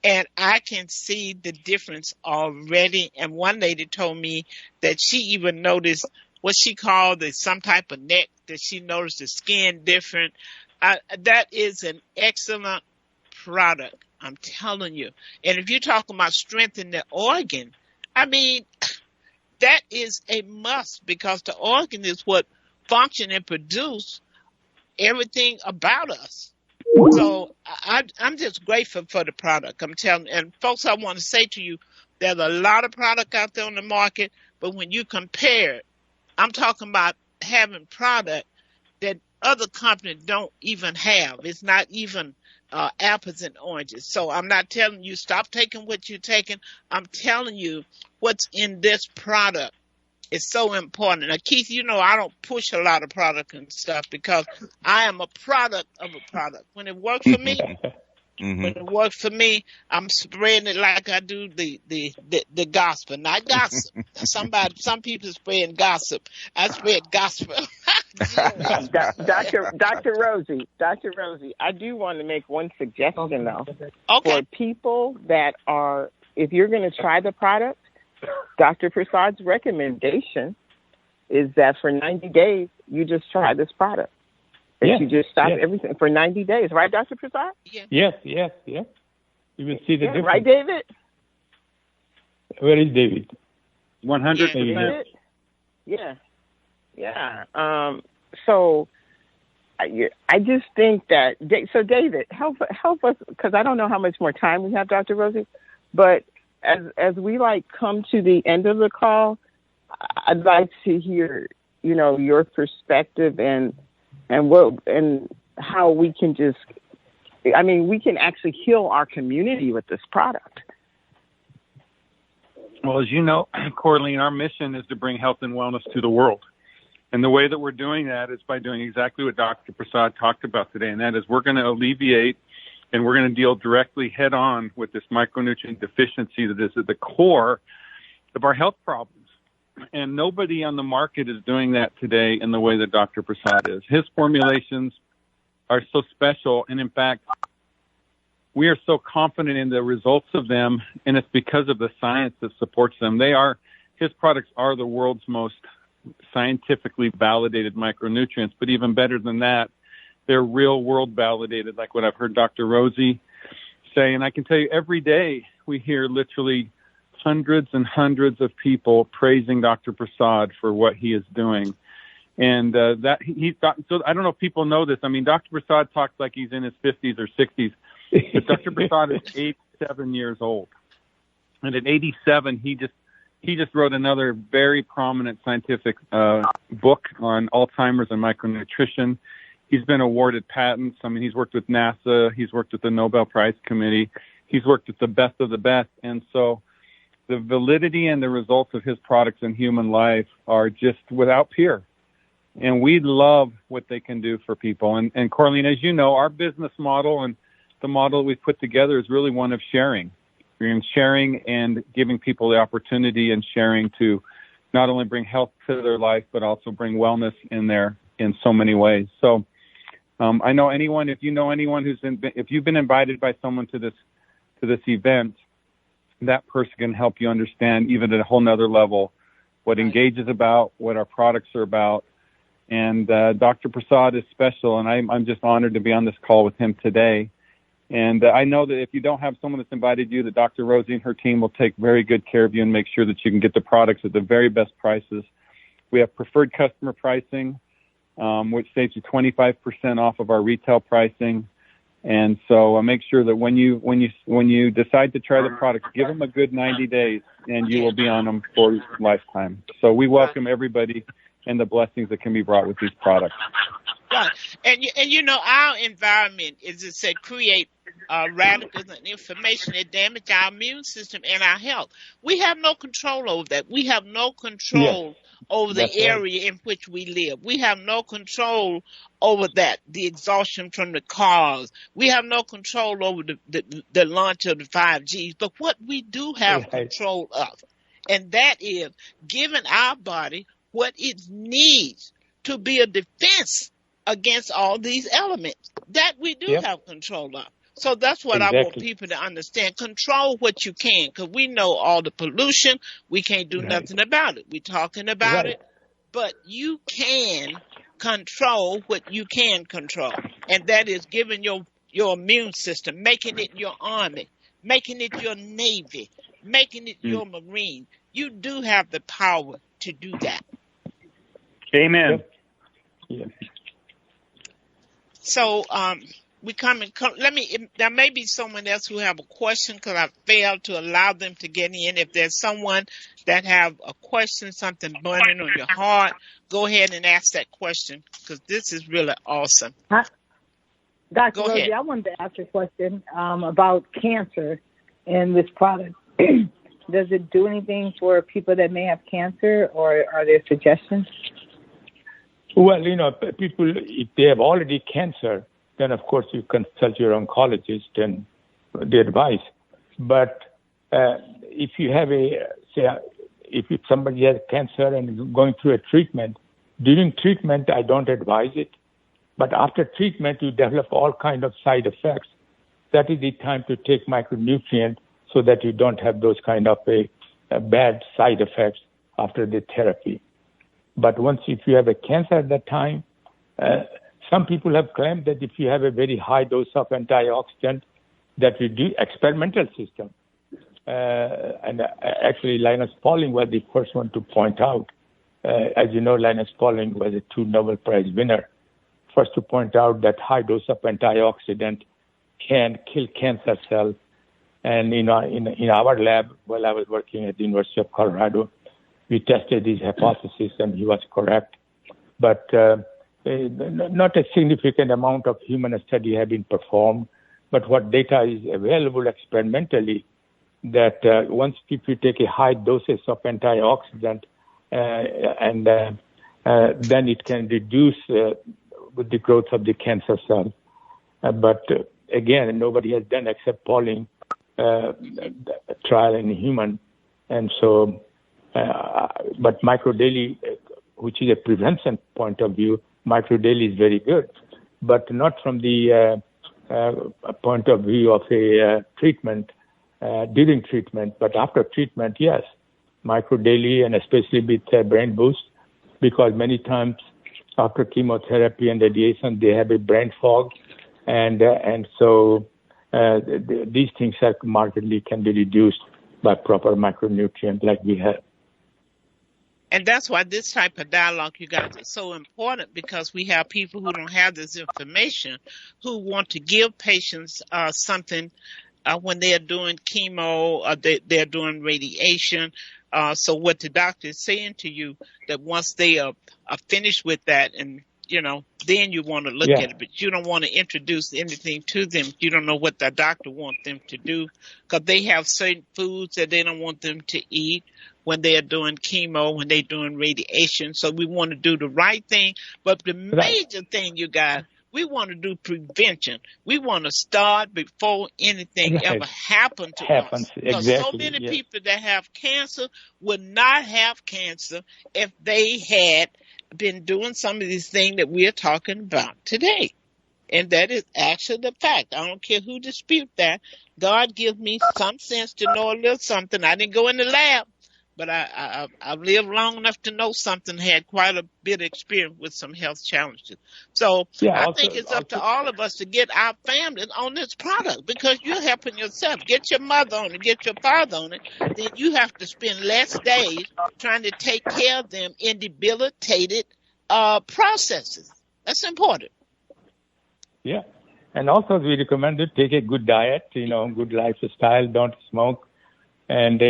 And I can see the difference already. And one lady told me that she even noticed what she called some type of neck, that she noticed the skin different. That is an excellent product, I'm telling you. And if you're talking about strengthening the organ, I mean, that is a must, because the organ is what function and produce everything about us. So I'm just grateful for the product. I'm telling you. And folks, I want to say to you, there's a lot of product out there on the market, but when you compare it, I'm talking about having product that other companies don't even have. It's not even apples and oranges. So I'm not telling you stop taking what you're taking. I'm telling you what's in this product is so important. Now, Keith, I don't push a lot of product and stuff, because I am a product of a product. When it works for me, when it works for me, I'm spreading it like I do the gospel, not gossip. Some people spreading gossip. I spread gospel. Dr. Rosie, I do want to make one suggestion though. Okay. For people that are, if you're going to try the product, Dr. Prasad's recommendation is that for 90 days, you just try this product. You just stop everything for 90 days. Right, Dr. Prasad? Yes. You will see the difference. Right, David? Where is David? 100%. Yeah. So I just think that, so David, help us, because I don't know how much more time we have, Dr. Rosie, but as we come to the end of the call, I'd like to hear, your perspective and how we can we can actually heal our community with this product. Well, as you know, Corleen, our mission is to bring health and wellness to the world. And the way that we're doing that is by doing exactly what Dr. Prasad talked about today, and that is we're going to alleviate and we're going to deal directly head on with this micronutrient deficiency that is at the core of our health problems. And nobody on the market is doing that today in the way that Dr. Prasad is. His formulations are so special, and in fact, we are so confident in the results of them, and it's because of the science that supports them. His products are the world's most scientifically validated micronutrients, but even better than that, they're real world validated, like what I've heard Dr. Rosie say. And I can tell you every day we hear literally hundreds and hundreds of people praising Dr. Prasad for what he is doing. And so I don't know if people know this. I mean, Dr. Prasad talks like he's in his 50s or 60s, but Dr. Prasad is 87 years old. And at 87, he just wrote another very prominent scientific book on Alzheimer's and micronutrition. He's been awarded patents. I mean, he's worked with NASA. He's worked with the Nobel Prize Committee. He's worked with the best of the best. And so the validity and the results of his products in human life are just without peer. And we love what they can do for people. And Corleen, as you know, our business model and the model we've put together is really one of sharing. Sharing and giving people the opportunity and sharing to not only bring health to their life, but also bring wellness in so many ways. So I know anyone, if you know anyone if you've been invited by someone to this event, that person can help you understand even at a whole nother level what Engage is about, what our products are about. And Dr. Prasad is special, and I'm just honored to be on this call with him today. And I know that if you don't have someone that's invited you, that Dr. Rosie and her team will take very good care of you and make sure that you can get the products at the very best prices. We have preferred customer pricing, which saves you 25% off of our retail pricing. And so make sure that when you decide to try the products, give them a good 90 days, and you will be on them for a lifetime. So we welcome everybody and the blessings that can be brought with these products. Right. And you know, our environment is, it said, create radicals and information that damage our immune system and our health. We have no control over that. We have no control over the area in which we live. We have no control over that, the exhaustion from the cars. We have no control over the launch of the 5Gs. But what we do have control of, and that is giving our body what it needs to be a defense against all these elements that we do have control of. So that's what I want people to understand. Control what you can, because we know all the pollution. We can't do nothing about it. We're talking about it, but you can control what you can control, and that is giving your immune system, making it your army, making it your navy, making it your marine. You do have the power to do that. Amen. So, there may be someone else who have a question, because I failed to allow them to get in. If there's someone that have a question, something burning on your heart, go ahead and ask that question, because this is really awesome. Dr. Rosie, I wanted to ask a question about cancer and this product. Does it do anything for people that may have cancer, or are there suggestions? Well, people, if they have already cancer, then of course you consult your oncologist and the advice. But if you have if somebody has cancer and is going through a treatment, during treatment I don't advise it. But after treatment, you develop all kind of side effects. That is the time to take micronutrient so that you don't have those kind of bad side effects after the therapy. But if you have a cancer at that time, some people have claimed that if you have a very high dose of antioxidant, that reduce experimental system. And actually, Linus Pauling was the first one to point out. As you know, Linus Pauling was a 2 Nobel Prize winner. First to point out that high dose of antioxidant can kill cancer cells. And in our lab, while I was working at the University of Colorado, we tested his hypothesis, and he was correct. But not a significant amount of human study have been performed. But what data is available experimentally, that once people take a high doses of antioxidant, then it can reduce with the growth of the cancer cells. But again, nobody has done except Pauling trial in human, and so. But microdaily, which is a prevention point of view, microdaily is very good, but not from the point of view of a treatment, during treatment. But after treatment, yes, microdaily, and especially with brain boost, because many times after chemotherapy and radiation, they have a brain fog, and so these things are markedly can be reduced by proper micronutrient like we have. And that's why this type of dialogue, you guys, is so important, because we have people who don't have this information who want to give patients something when they're doing chemo or they're doing radiation. So what the doctor is saying to you, that once they are finished with that and then you want to look at it, but you don't want to introduce anything to them. You don't know what the doctor wants them to do, because they have certain foods that they don't want them to eat when they're doing chemo, when they're doing radiation. So we want to do the right thing. But the major thing, you guys, we want to do prevention. We want to start before anything ever happened to us. Because so many people that have cancer would not have cancer if they had been doing some of these things that we're talking about today. And that is actually the fact. I don't care who dispute that. God give me some sense to know a little something. I didn't go in the lab, but I've lived long enough to know something, had quite a bit of experience with some health challenges. So I think it's up to all of us to get our families on this product, because you're helping yourself. Get your mother on it, get your father on it. Then you have to spend less days trying to take care of them in debilitated processes. That's important. Yeah. And also we recommend to take a good diet, good lifestyle, don't smoke. And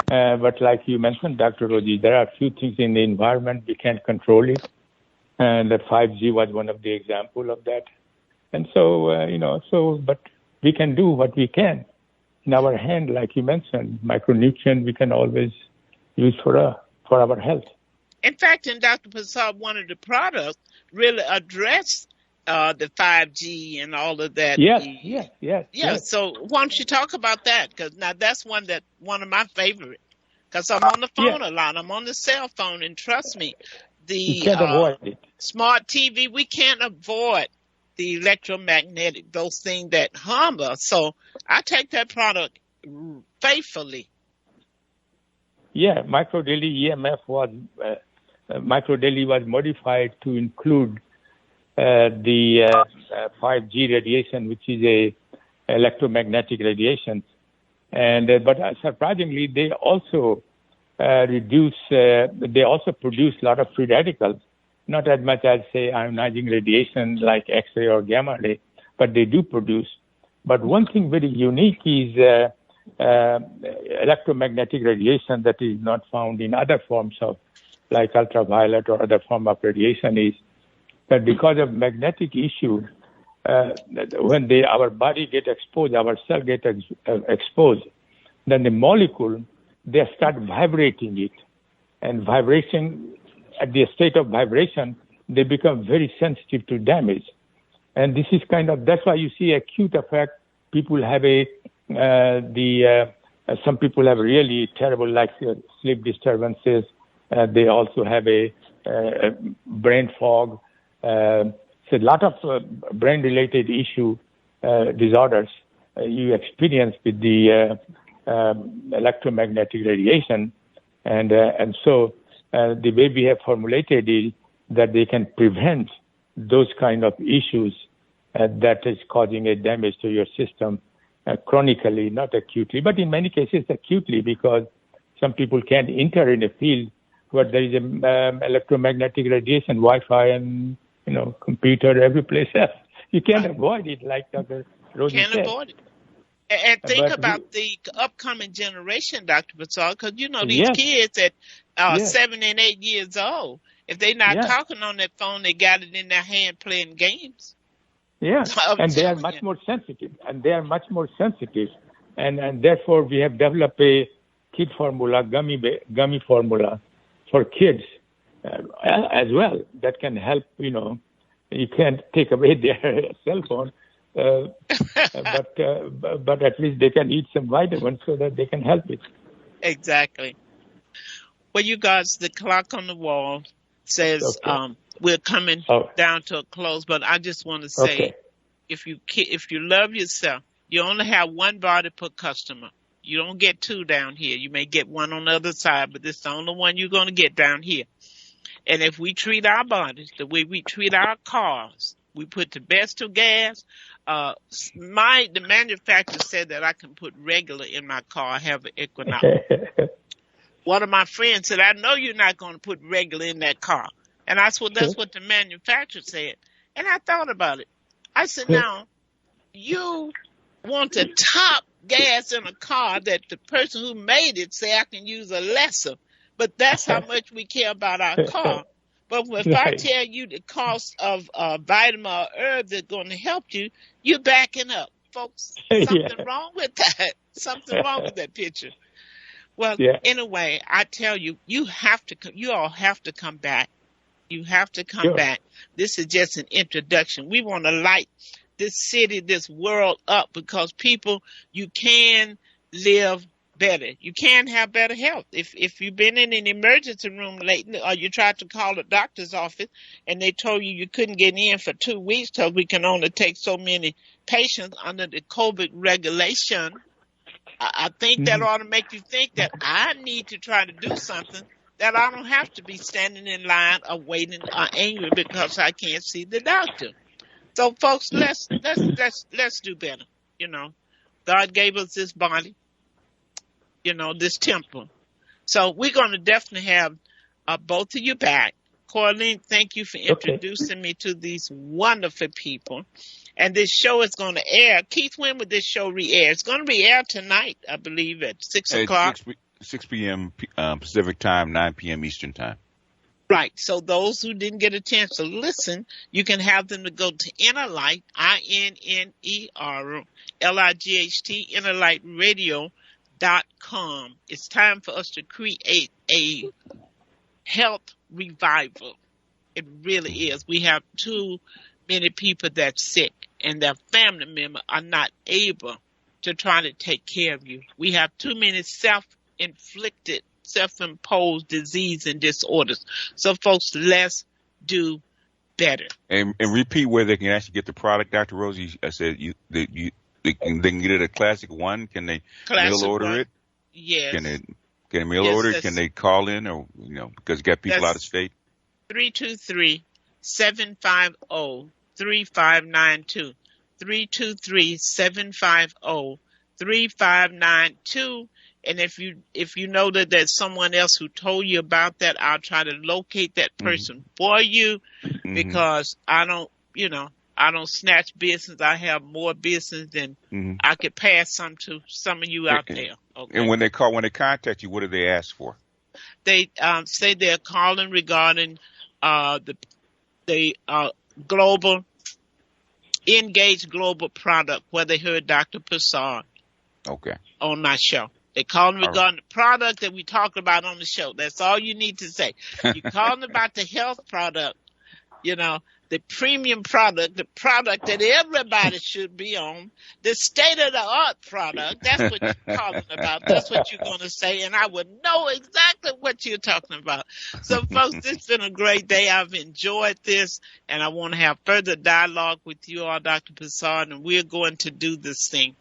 but like you mentioned, Dr. Rosie, there are a few things in the environment we can't control it, and the 5G was one of the example of that. And so, but we can do what we can in our hand, like you mentioned, micronutrient we can always use for our health. In fact, in Dr. Prasad, one of the products really addressed the 5G and all of that. Yes. So why don't you talk about that? Because now that's one of my favorite. Because I'm on the phone a lot. I'm on the cell phone, and trust me, you can't avoid it. Smart TV, we can't avoid the electromagnetic, those things that harm us. So I take that product faithfully. Yeah, microdaily EMF was modified to include the 5G radiation, which is a electromagnetic radiation, and but surprisingly, they also produce a lot of free radicals, not as much as say ionizing radiation like X-ray or gamma ray, but they do produce. But one thing very unique is electromagnetic radiation that is not found in other forms of, like ultraviolet or other form of radiation, is that because of magnetic issue, when our body get exposed, our cell get exposed, then the molecule, they start vibrating it. And vibration, at the state of vibration, they become very sensitive to damage. And this is that's why you see acute effect. People have some people have really terrible, like sleep disturbances. They also have a brain fog. So a lot of brain-related disorders you experience with the electromagnetic radiation, and so the way we have formulated is that they can prevent those kind of issues that is causing a damage to your system chronically, not acutely, but in many cases acutely, because some people can't enter in a field where there is electromagnetic radiation, Wi-Fi, and computer, every place else. You can't avoid it, like Dr. Rosie said. Can't avoid it. And think about the upcoming generation, Dr. Prasad, because these kids at 7 and 8 years old, if they're not talking on that phone, they got it in their hand playing games. Yeah, and they are much more sensitive, and therefore we have developed a kid formula, gummy formula for kids as well, that can help. You can't take away their cell phone, but at least they can eat some vitamins so that they can help it. Exactly. Well, you guys, the clock on the wall says we're coming down to a close, but I just want to say, if you love yourself, you only have one body per customer. You don't get two down here. You may get one on the other side, but this is the only one you're going to get down here. And if we treat our bodies the way we treat our cars, we put the best of gas. The manufacturer said that I can put regular in my car. I have an Equinox. One of my friends said, I know you're not going to put regular in that car. And I said, that's what the manufacturer said. And I thought about it. I said, now, you want to top gas in a car that the person who made it say I can use a lesser. But that's how much we care about our car. But if I tell you the cost of vitamin or herb that's going to help you, you're backing up. Folks, something wrong with that. Something wrong with that picture. Well, anyway, I tell you, you all have to come back. You have to come back. This is just an introduction. We want to light this city, this world up, because people, you can live better. You can have better health. If you've been in an emergency room lately, or you tried to call the doctor's office and they told you couldn't get in for 2 weeks because we can only take so many patients under the COVID regulation, I think that ought to make you think that I need to try to do something, that I don't have to be standing in line or waiting or angry because I can't see the doctor. So, folks, let's do better. You know, God gave us this body, you know, this temple. So we're going to definitely have both of you back. Corleen, thank you for introducing me to these wonderful people. And this show is going to air. Keith, when would this show re-air? It's going to be aired tonight, I believe, at 6 o'clock. 6 p.m. Pacific time, 9 p.m. Eastern time. Right. So those who didn't get a chance to listen, you can have them to go to Innerlight, INNERLIGHT, InnerlightRadio.com. It's time for us to create a health revival. It really is. We have too many people that's sick and their family members are not able to try to take care of you. We have too many self-inflicted, self-imposed disease and disorders. So, folks, let's do better. And repeat where they can actually get the product, Dr. Rosie. I said they can get it at Classic One. Can they mail order it? Yes. Can they mail order it? Can they call in, or because you got people out of state? 323-750-3592. 323-750-3592. And if you know that there's someone else who told you about that, I'll try to locate that person for you, because I don't snatch business. I have more business than I could pass some to some of you out there. Okay. And when they contact you, what do they ask for? They say they're calling regarding the global Engage Global product, where they heard Dr. Prasad on my show. They calling regarding the product that we talked about on the show. That's all you need to say. You're calling about the health product, the premium product, the product that everybody should be on, the state-of-the-art product. That's what you're calling about. That's what you're going to say, and I would know exactly what you're talking about. So, folks, this has been a great day. I've enjoyed this, and I want to have further dialogue with you all, Dr. Prasad, and we're going to do this thing.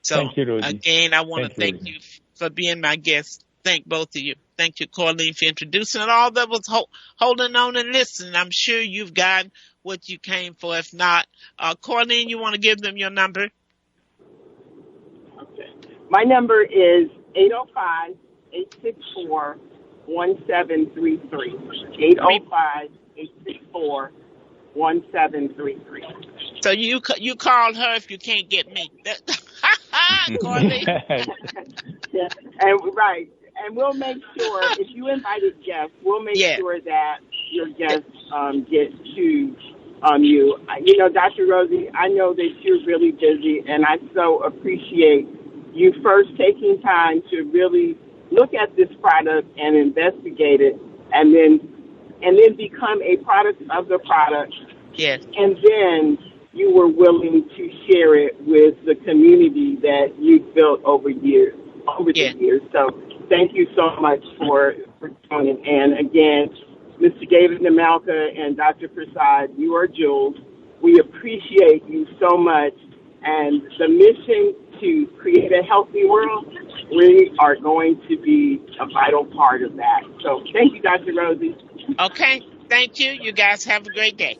So, thank you, Rosie. Again, I want to thank you for being my guest. Thank both of you. Thank you, Corleen, for introducing and all that was holding on and listening. I'm sure you've gotten what you came for. If not, Corleen, you want to give them your number? Okay. My number is 805-864-1733. 805-864-1733. So you call her if you can't get me. Corleen. Yeah, and we'll make sure, if you invited guests, we'll make sure that your guests get to you. Dr. Rosie, I know that you're really busy, and I so appreciate you first taking time to really look at this product and investigate it, and then become a product of the product. Yes. And then you were willing to share it with the community that you've built over the years. So thank you so much for joining. And again, Mr. David Namalka and Dr. Prasad, you are jewels. We appreciate you so much. And the mission to create a healthy world, we are going to be a vital part of that. So thank you, Dr. Rosie. Okay. Thank you. You guys have a great day.